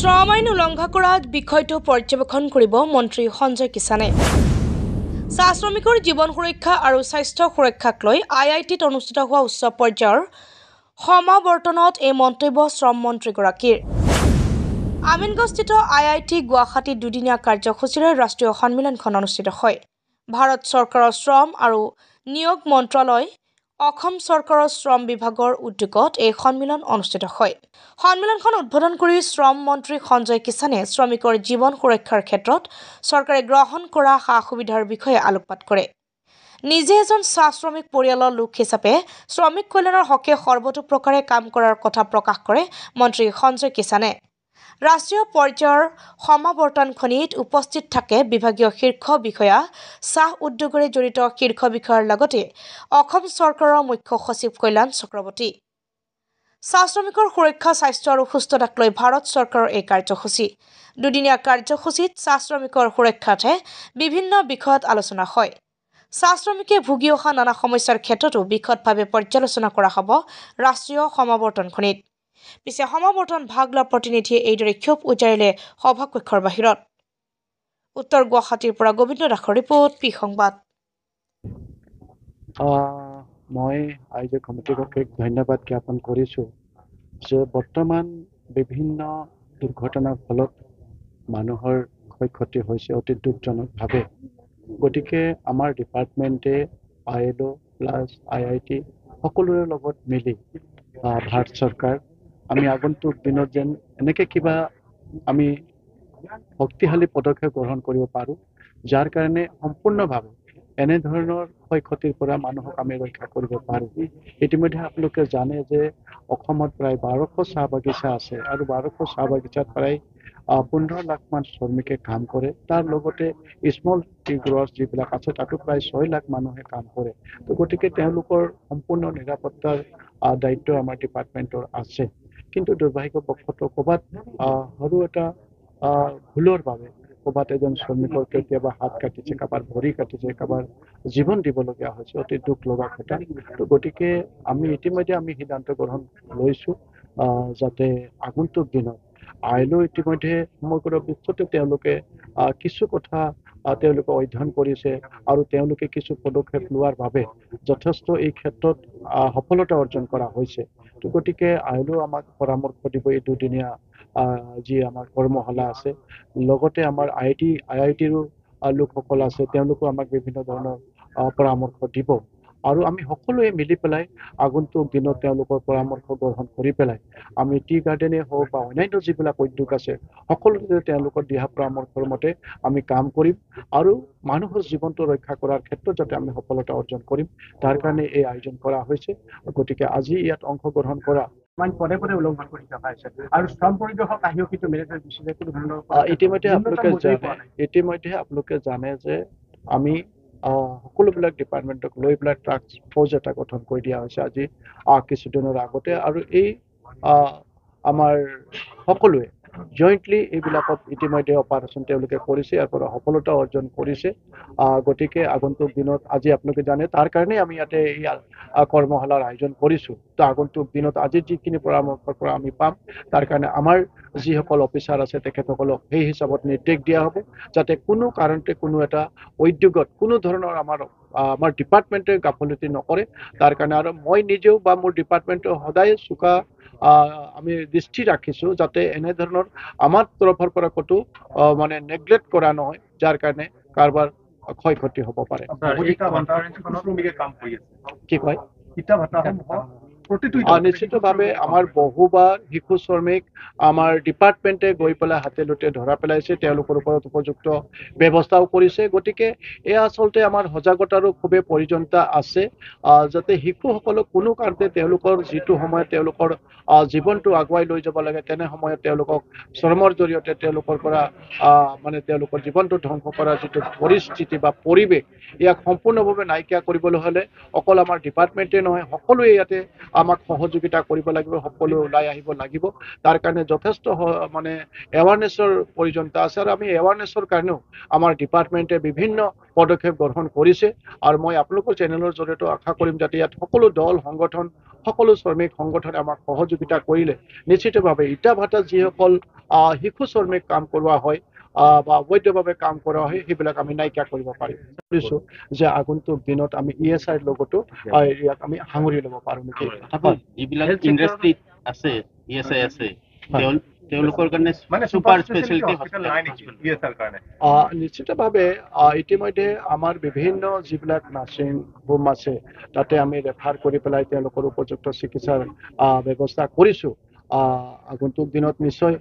শ্ৰম আইন উলংঘা কৰা বিষয়টো পৰ্যবেক্ষণ কৰিব মন্ত্ৰী সঞ্জয় কিষাণে। চাহ শ্ৰমিকৰ জীৱন সুৰক্ষা আৰু স্বাস্থ্য সুৰক্ষাক লৈ IITত অনুষ্ঠিত হোৱা উচ্চ পৰ্যায়ৰ সমাৱৰ্তনত এই মন্তব্য শ্ৰম মন্ত্ৰীগৰাকীৰ। আমিনগাঁওস্থিত IIT গুৱাহাটীত দুদিনীয়া কাৰ্যসূচীৰে ৰাষ্ট্ৰীয় সন্মিলনখন অনুষ্ঠিত হয়। ভাৰত চৰকাৰৰ শ্ৰম আৰু নিয়োগ মন্ত্ৰালয়, অসম চৰকাৰৰ শ্ৰম বিভাগৰ উদ্যোগত এই সন্মিলন অনুষ্ঠিত হয়। সন্মিলনখন উদ্বোধন কৰি শ্ৰম মন্ত্ৰী সঞ্জয় কিষাণে শ্ৰমিকৰ জীৱন সুৰক্ষাৰ ক্ষেত্ৰত চৰকাৰে গ্ৰহণ কৰা সা-সুবিধাৰ বিষয়ে আলোকপাত কৰে। নিজে এজন চাহ শ্ৰমিক পৰিয়ালৰ লোক হিচাপে শ্ৰমিক কল্যাণৰ হকে সৰ্বতোপ্ৰকাৰে কাম কৰাৰ কথা প্ৰকাশ কৰে মন্ত্ৰী সঞ্জয় কিষাণে। ৰাষ্ট্ৰীয় পৰ্যায়ৰ সমাৱৰ্তনখনিত উপস্থিত থাকে বিভাগীয় শীৰ্ষ বিষয়া, চাহ উদ্যোগৰে জড়িত শীৰ্ষ বিষয়াৰ লগতে অসম চৰকাৰৰ মুখ্য সচিব কল্যাণ চক্ৰৱৰ্তী। চাহ শ্ৰমিকৰ সুৰক্ষা, স্বাস্থ্য আৰু সুস্থতাক লৈ ভাৰত চৰকাৰৰ এই কাৰ্যসূচী। দুদিনীয়া কাৰ্যসূচীত চাহ শ্ৰমিকৰ সুৰক্ষাৰ্থে বিভিন্ন বিষয়ত আলোচনা হয়। চাহ শ্ৰমিকে ভুগি অহা নানা সমস্যাৰ ক্ষেত্ৰতো বিশদভাৱে পৰ্যালোচনা কৰা হ'ব ৰাষ্ট্ৰীয় সমাৱৰ্তনখনিত। পিছে সমাৱৰ্তন ভাগ লোৱা প্ৰতিনিধিয়ে এইদৰে ক্ষোভ উজাৰিলে সভাকক্ষৰ বাহিৰত। উত্তৰ গুৱাহাটীৰ পৰা গোবিন্দ দাসৰ ৰিপৰ্ট, পি সংবাদ। মই আয়োজক কমিটিগৰাকীক ধন্যবাদ জ্ঞাপন কৰিছোঁ যে বৰ্তমান বিভিন্ন দুৰ্ঘটনাৰ ফলত মানুহৰ ক্ষয়ক্ষতি হৈছে অতি দুখজনকভাৱে। গতিকে আমাৰ ডিপাৰ্টমেণ্টে ILO প্লাছ IIT সকলোৰে লগত মিলি ভাৰত চৰকাৰ আমি আগন্তুক দিনত যেন এনেকৈ কিবা আমি শক্তিশালী পদক্ষেপ গ্ৰহণ কৰিব পাৰোঁ, যাৰ কাৰণে সম্পূৰ্ণভাৱে এনেধৰণৰ ক্ষয়ক্ষতিৰ পৰা মানুহক আমি ৰক্ষা কৰিব পাৰোঁ। ইতিমধ্যে আপোনালোকে জানে যে অসমত প্ৰায় 1200 চাহ বাগিচা আছে আৰু 1200 চাহ বাগিচাত প্ৰায় 15 লাখ মান শ্ৰমিকে কাম কৰে। তাৰ লগতে স্মল টি গ্ৰ'ৱাৰ্ছ যিবিলাক আছে তাতো প্ৰায় 6 লাখ মানুহে কাম কৰে। তো গতিকে তেওঁলোকৰ সম্পূৰ্ণ নিৰাপত্তাৰ দায়িত্ব আমাৰ ডিপাৰ্টমেণ্টৰ আছে। কিন্তু দুৰ্ভাগ্যবশতঃ ক'ৰবাত সৰু এটা ভুলৰ বাবে ক'ৰবাত এজন শ্ৰমিকৰ কেতিয়াবা হাত কাটিছে, কাৰোবাৰ ভৰি কাটিছে, কাৰোবাৰ জীৱন দিবলগীয়া হৈছে, অতি দুখ লগা কথা। তো গতিকে আমি ইতিমধ্যে সিদ্ধান্ত গ্ৰহণ লৈছোঁ যাতে আগন্তুক দিনত ILO ইতিমধ্যে সমগ্ৰ বিশ্বতে তেওঁলোকে কিছু কথা তেওঁলোকে অধ্যয়ন কৰিছে আৰু তেওঁলোকে কিছু পদক্ষেপ লোৱাৰ বাবে যথেষ্ট এই ক্ষেত্ৰত সফলতা অৰ্জন কৰা হৈছে। তো গতিকে ILO আমাক পৰামৰ্শ দিব এই দুদিনীয়া যি আমাৰ কৰ্মশালা আছে। লগতে আমাৰ IITৰো লোকসকল আছে, তেওঁলোকেও আমাক বিভিন্ন ধৰণৰ পৰামৰ্শ দিব আৰু আমি সকলোৱে মিলি পেলাই আগন্তুক দিনত তেওঁলোকৰ পৰামৰ্শ গ্ৰহণ কৰি পেলাই আমি টি গাৰ্ডেনে হওক বা অন্যান্য যিবিলাক উদ্যোগ আছে সকলোতে তেওঁলোকৰ দিহা পৰামৰ্শৰ মতে আমি কাম কৰিম আৰু মানুহৰ জীৱনটো ৰক্ষা কৰাৰ ক্ষেত্ৰত যাতে আমি সফলতা অৰ্জন কৰিম, তাৰ কাৰণে এই আয়োজন কৰা হৈছে। গতিকে আজি ইয়াত অংশগ্ৰহণ কৰা পদে পদে উলংঘন কৰি থকা হৈছে আৰু শ্ৰম পৰিদৰ্শক আহিও কিন্তু ইতিমধ্যে আপোনালোকে জানে যে আমি সকলোবিলাক ডিপাৰ্টমেণ্টক লৈ পেলাই টাস্ক ফ'ৰ্চ এটা গঠন কৰি দিয়া হৈছে আজি কিছুদিনৰ আগতে, আৰু এই আমাৰ সকলোৱে জইণ্টলি এইবিলাকত ইতিমধ্যে অপাৰেশ্যন তেওঁলোকে কৰিছে, ইয়াৰ পৰা সফলতা অৰ্জন কৰিছে। গতিকে আগন্তুক দিনত আজি আপোনালোকে জানে তাৰ কাৰণেই আমি ইয়াতে এই কৰ্মশালাৰ আয়োজন কৰিছোঁ। তো আগন্তুক দিনত আজি যিখিনি পৰামৰ্শৰ পৰা আমি পাম তাৰ কাৰণে আমাৰ যিসকল অফিচাৰ আছে তেখেতসকলক সেই হিচাপত নিৰ্দেশ দিয়া হ'ব যাতে কোনো কাৰণতে কোনো এটা উদ্যোগত কোনো ধৰণৰ আমাৰ ডিপাৰ্টমেণ্টে গাফিলতি নকৰে। তাৰ কাৰণে আৰু মই নিজেও বা মোৰ ডিপাৰ্টমেণ্টে সদায় চোকা আমি দৃষ্টি ৰাখিছোঁ যাতে এনেধৰণৰ আমাৰ তৰফৰ পৰা ক'তো মানে নেগলেক্ট কৰা নহয়, যাৰ কাৰণে কাৰোবাৰ ক্ষয়ক্ষতি হ'ব পাৰে। কি কয়? নিশ্চিতভাৱে আমাৰ বহুবাৰ শিশু শ্ৰমিক আমাৰ ডিপাৰ্টমেণ্টে গৈ পেলাই হাতে লোতে ধৰা পেলাইছে, তেওঁলোকৰ ওপৰত উপযুক্ত ব্যৱস্থাও কৰিছে। গতিকে এয়া আচলতে আমাৰ সজাগতাৰো খুবেই প্ৰয়োজনীয়তা আছে যাতে শিশুসকলক কোনো কাৰণতে তেওঁলোকৰ যিটো সময়ত তেওঁলোকৰ জীৱনটো আগুৱাই লৈ যাব লাগে তেনে সময়ত তেওঁলোকক শ্ৰমৰ জৰিয়তে তেওঁলোকৰ পৰা মানে তেওঁলোকৰ জীৱনটো ধ্বংস কৰাৰ যিটো পৰিস্থিতি বা পৰিৱেশ, ইয়াক সম্পূৰ্ণভাৱে নাইকিয়া কৰিবলৈ হ'লে অকল আমাৰ ডিপাৰ্টমেণ্টে নহয় সকলোৱে ইয়াতে আমাক সহযোগিতা কৰিব লাগিব, সকলো ওলাই আহিব লাগিব। তাৰ কাৰণে যথেষ্ট মানে এৱাৰনেছৰ প্ৰয়োজনীয়তা আছে আৰু আমি এৱাৰনেছৰ কাৰণেও আমাৰ ডিপাৰ্টমেণ্টে বিভিন্ন পদক্ষেপ গ্ৰহণ কৰিছে আৰু মই আপোনালোকৰ চেনেলৰ জৰিয়তে আশা কৰিম যাতে ইয়াত সকলো দল সংগঠন সকলো শ্ৰমিক সংগঠনে আমাক সহযোগিতা কৰিলে নিশ্চিতভাৱে ইটা ভাটাত যিসকল শিশু শ্ৰমিক কাম কৰোৱা হয় বা অবৈধভাৱে কাম কৰোৱা হয় সেইবিলাক আমি নাইকিয়া কৰিব পাৰিম ভাবিছোঁ যে আগন্তুক দিনত আমি ESIৰ লগতো ইয়াক আমি সাঙুৰি ল'ব পাৰোঁ নেকি যিবিলাক ইণ্ডাষ্ট্ৰীত আছে ESI আছে তেওঁলোকৰ কাৰণে মানে সুপাৰ স্পেচিয়েলিটি স্পেচিয়েলিটি হস্পিটেল নাই নেকি ESIৰ কাৰণে নিশ্চিতভাৱে ইতিমধ্যে আমাৰ বিভিন্ন যিবিলাক নাৰ্ছিং হোম আছে তাতে আমি ৰেফাৰ কৰি পেলাই তেওঁলোকৰ উপযুক্ত চিকিৎসাৰ ব্যৱস্থা কৰিছোঁ আগন্তুক দিনত নিশ্চয়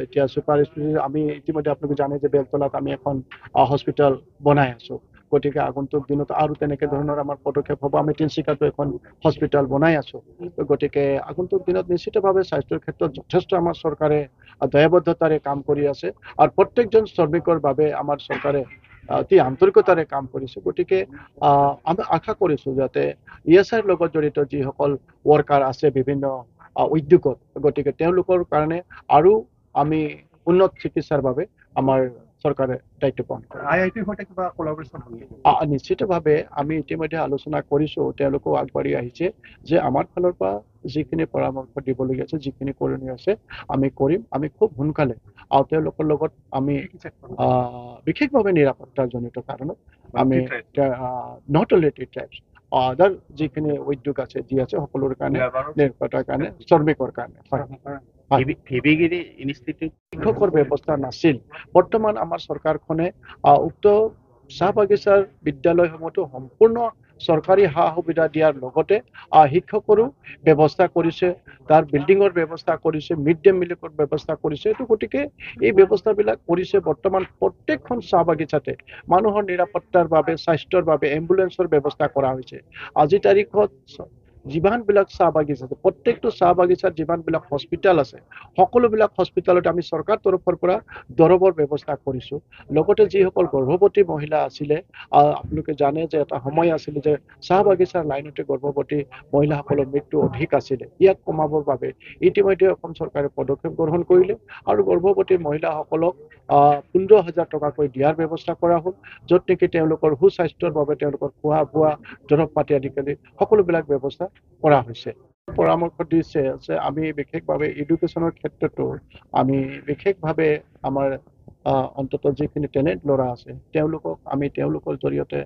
এতিয়া ছুপাৰ স্পেচিয়েলিটি আমি ইতিমধ্যে আপোনালোকে জানে যে বেলতলাত আমি এখন হস্পিটেল বনাই আছোঁ গতিকে আগন্তুক দিনত আৰু তেনেকৈ ধৰণৰ আমাৰ পদক্ষেপ হ'ব আমি তিনিচুকীয়াতো এখন হস্পিটেল বনাই আছোঁ গতিকে আগন্তুক দিনত নিশ্চিতভাৱে স্বাস্থ্যৰ ক্ষেত্ৰত যথেষ্ট আমাৰ চৰকাৰে দয়াবদ্ধতাৰে কাম কৰি আছে আৰু প্ৰত্যেকজন শ্ৰমিকৰ বাবে আমাৰ চৰকাৰে অতি আন্তৰিকতাৰে কাম কৰিছে গতিকে আমি আশা কৰিছোঁ যাতে ESIৰ লগত জড়িত যিসকল ৱৰ্কাৰ আছে বিভিন্ন উদ্যোগত গতিকে তেওঁলোকৰ কাৰণে আৰু আমি উন্নত চিকিৎসাৰ বাবে আমাৰ চৰকাৰে দায়িত্ব পালন কৰে IITৰ সৈতে কিবা কোলাবৰেচন হ'ল নেকি নিশ্চিতভাৱে আমি ইতিমধ্যে আলোচনা কৰিছোঁ তেওঁলোকেও আগবাঢ়ি আহিছে যে আমাৰ ফালৰ পৰা যিখিনি পৰামৰ্শ দিবলগীয়া আছে যিখিনি কৰিণীয় আছে আমি কৰিম আমি খুব সোনকালে আৰু তেওঁলোকৰ লগত আমি বিশেষভাৱে নিৰাপত্তাজনিত কাৰণত আমি নট অনলি ট্ৰাইবছ আদাৰ যিখিনি উদ্যোগ আছে যি আছে সকলোৰে কাৰণে নিৰাপত্তাৰ কাৰণে শ্ৰমিকৰ কাৰণে ভিভিগিৰি ইনষ্টিটিউট শিক্ষকৰ ব্যৱস্থা নাছিল বৰ্তমান আমাৰ চৰকাৰখনে উক্ত চাহ বাগিচাৰ বিদ্যালয়সমূহতো সম্পূৰ্ণ চৰকাৰী সা সুবিধা দিয়াৰ লগতে শিক্ষকৰো ব্যৱস্থা কৰিছে তাৰ বিল্ডিঙৰ ব্যৱস্থা কৰিছে মিড ডে মিলৰ ব্যৱস্থা কৰিছে এইটো গতিকে এই ব্যৱস্থাবিলাক কৰিছে বৰ্তমান প্ৰত্যেকখন চাহ বাগিচাতে মানুহৰ নিৰাপত্তাৰ বাবে স্বাস্থ্যৰ বাবে এম্বুলেন্সৰ ব্যৱস্থা কৰা হৈছে আজি তাৰিখত যিমানবিলাক চাহ বাগিচা আছে প্ৰত্যেকটো চাহ বাগিচাত যিমানবিলাক হস্পিটেল আছে সকলোবিলাক হস্পিটেলত আমি চৰকাৰ তৰফৰ পৰা দৰৱৰ ব্যৱস্থা কৰিছোঁ লগতে যিসকল গৰ্ভৱতী মহিলা আছিলে আপোনালোকে জানে যে এটা সময় আছিলে যে চাহ বাগিচাৰ লাইনতে গৰ্ভৱতী মহিলাসকলৰ মৃত্যু অধিক আছিলে ইয়াক কমাবৰ বাবে ইতিমধ্যে অসম চৰকাৰে পদক্ষেপ গ্ৰহণ কৰিলে আৰু গৰ্ভৱতী মহিলাসকলক 15,000 টকাকৈ দিয়াৰ ব্যৱস্থা কৰা হ'ল য'ত নেকি তেওঁলোকৰ সুস্বাস্থ্যৰ বাবে তেওঁলোকৰ খোৱা বোৱা দৰৱ পাতি আদিকালি সকলোবিলাক ব্যৱস্থা কৰা হৈছে পৰামৰ্শ দিছে যে আমি বিশেষভাৱে এডুকেশ্যনৰ ক্ষেত্ৰতো আমি বিশেষভাৱে আমাৰ অন্তত যিখিনি টেলেণ্ট ল'ৰা আছে তেওঁলোকক আমি তেওঁলোকৰ জৰিয়তে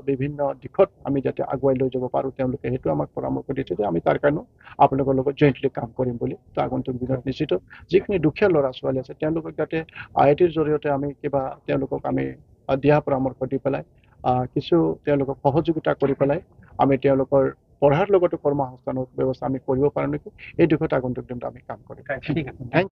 বিভিন্ন দিশত আমি যাতে আগুৱাই লৈ যাব পাৰোঁ তেওঁলোকে সেইটো আমাক পৰামৰ্শ দিছে যে আমি তাৰ কাৰণেও আপোনালোকৰ লগত জইণ্টলি কাম কৰিম বুলি তো আগন্তুক দিনত নিশ্চিত যিখিনি দুখীয়া ল'ৰা ছোৱালী আছে তেওঁলোকক যাতে IITৰ জৰিয়তে আমি কিবা তেওঁলোকক আমি দিয়া পৰামৰ্শ দি পেলাই কিছু তেওঁলোকক সহযোগিতা কৰি পেলাই আমি তেওঁলোকৰ পঢ়াৰ লগতে কৰ্মসংস্থানৰ ব্যৱস্থা আমি কৰিব পাৰোঁ নেকি এই দিশত আগন্তুক দিনত আমি কাম কৰিম